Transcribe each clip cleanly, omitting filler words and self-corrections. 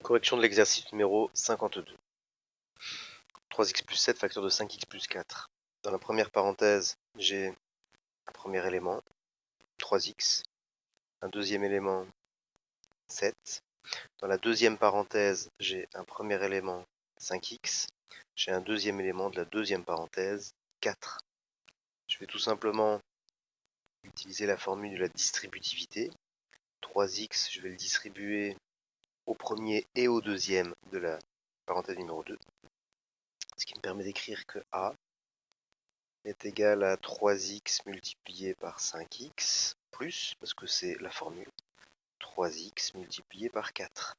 Correction de l'exercice numéro 52. 3x plus 7, facteur de 5x plus 4. Dans la première parenthèse, j'ai un premier élément, 3x. Un deuxième élément, 7. Dans la deuxième parenthèse, j'ai un premier élément, 5x. J'ai un deuxième élément de la deuxième parenthèse, 4. Je vais tout simplement utiliser la formule de la distributivité. 3x, je vais le distribuer au premier et au deuxième de la parenthèse numéro 2. Ce qui me permet d'écrire que A est égal à 3x multiplié par 5x, plus, parce que c'est la formule, 3x multiplié par 4.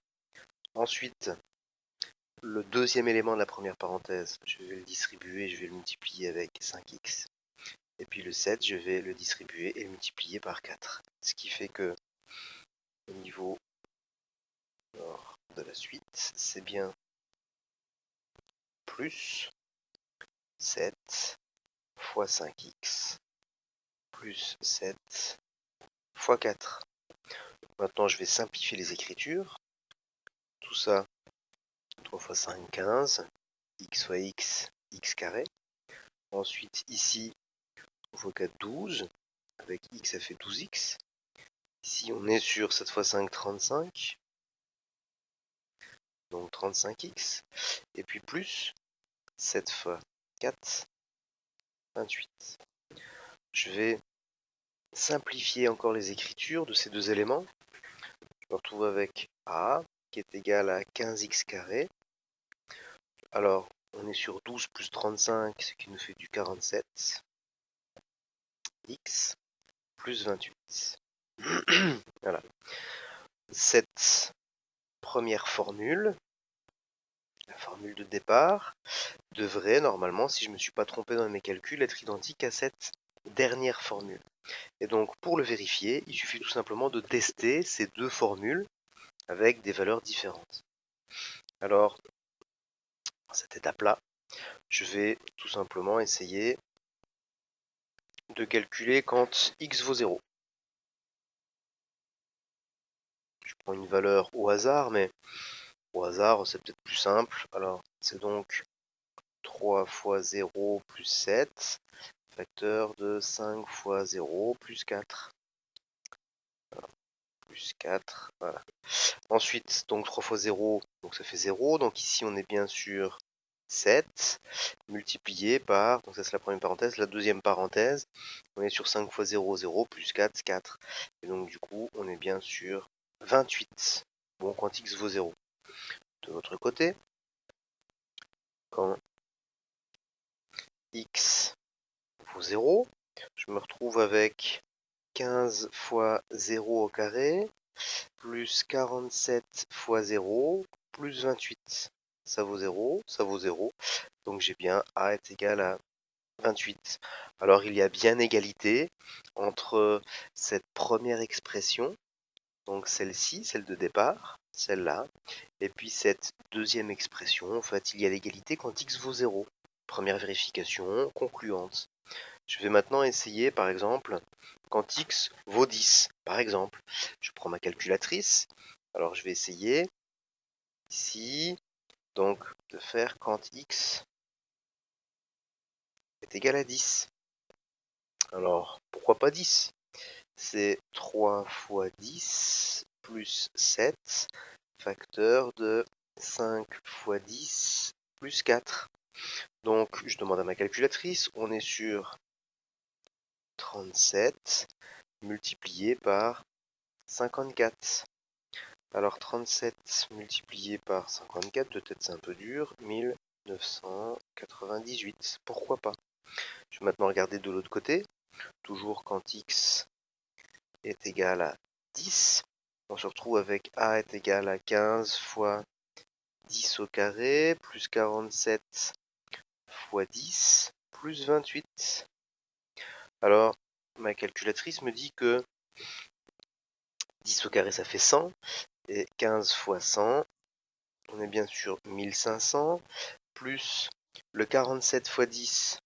Ensuite, le deuxième élément de la première parenthèse, je vais le distribuer, je vais le multiplier avec 5x. Et puis le 7, je vais le distribuer et le multiplier par 4. Ce qui fait que, au niveau de la suite, c'est bien plus 7 fois 5x plus 7 fois 4. Maintenant, je vais simplifier les écritures. Tout ça, 3 fois 5, 15. X fois x, x carré. Ensuite, ici, 3 fois 4, 12. Avec x, ça fait 12x. Ici, on est sur 7 fois 5, 35. Donc 35x. Et puis plus 7 fois 4, 28. Je vais simplifier encore les écritures de ces deux éléments. Je me retrouve avec a qui est égal à 15x carré. Alors, on est sur 12 plus 35, ce qui nous fait du 47. X plus 28. Voilà. Cette première formule, la formule de départ, devrait normalement, si je ne me suis pas trompé dans mes calculs, être identique à cette dernière formule. Et donc, pour le vérifier, il suffit tout simplement de tester ces deux formules avec des valeurs différentes. Alors, à cette étape-là, je vais tout simplement essayer de calculer quand x vaut 0. Je prends une valeur au hasard, mais au hasard, c'est peut-être plus simple. Alors, c'est donc 3 fois 0 plus 7, facteur de 5 fois 0 plus 4. Voilà. Plus 4, voilà. Ensuite, donc 3 fois 0, donc ça fait 0. Donc ici, on est bien sur 7, multiplié par, donc ça c'est la première parenthèse, la deuxième parenthèse, on est sur 5 fois 0, 0, plus 4, 4. Et donc du coup, on est bien sur 28. Bon, quand x vaut 0. De l'autre côté, quand x vaut 0, je me retrouve avec 15 fois 0 au carré, plus 47 fois 0, plus 28. Ça vaut 0, ça vaut 0. Donc j'ai bien a est égal à 28. Alors il y a bien égalité entre cette première expression, donc celle-ci, celle de départ, celle-là, et puis cette deuxième expression. En fait, il y a l'égalité quand x vaut 0. Première vérification concluante. Je vais maintenant essayer, par exemple, quand x vaut 10. Par exemple, je prends ma calculatrice. Alors, je vais essayer ici, donc, de faire quand x est égal à 10. Alors, pourquoi pas 10? C'est 3 fois 10 plus 7, facteur de 5 fois 10 plus 4. Donc, je demande à ma calculatrice, on est sur 37 multiplié par 54. Alors 37 multiplié par 54, de tête c'est un peu dur, 1998. Pourquoi pas? Je vais maintenant regarder de l'autre côté. Toujours quand x est égal à 10, on se retrouve avec a est égal à 15 fois 10 au carré, plus 47 fois 10, plus 28. Alors, ma calculatrice me dit que 10 au carré, ça fait 100, et 15 fois 100, on est bien sûr 1500, plus le 47 fois 10,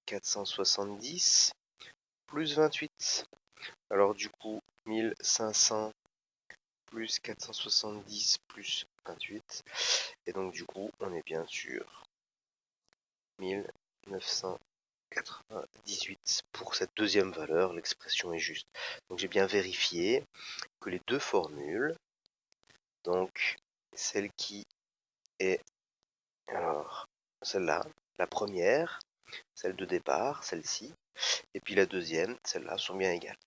470, plus 28. Alors du coup, 1500 plus 470 plus 28. Et donc du coup, on est bien sur 1998 pour cette deuxième valeur. L'expression est juste. Donc j'ai bien vérifié que les deux formules, donc celle qui est, alors celle-là, la première, celle de départ, celle-ci, et puis la deuxième, celle-là, sont bien égales.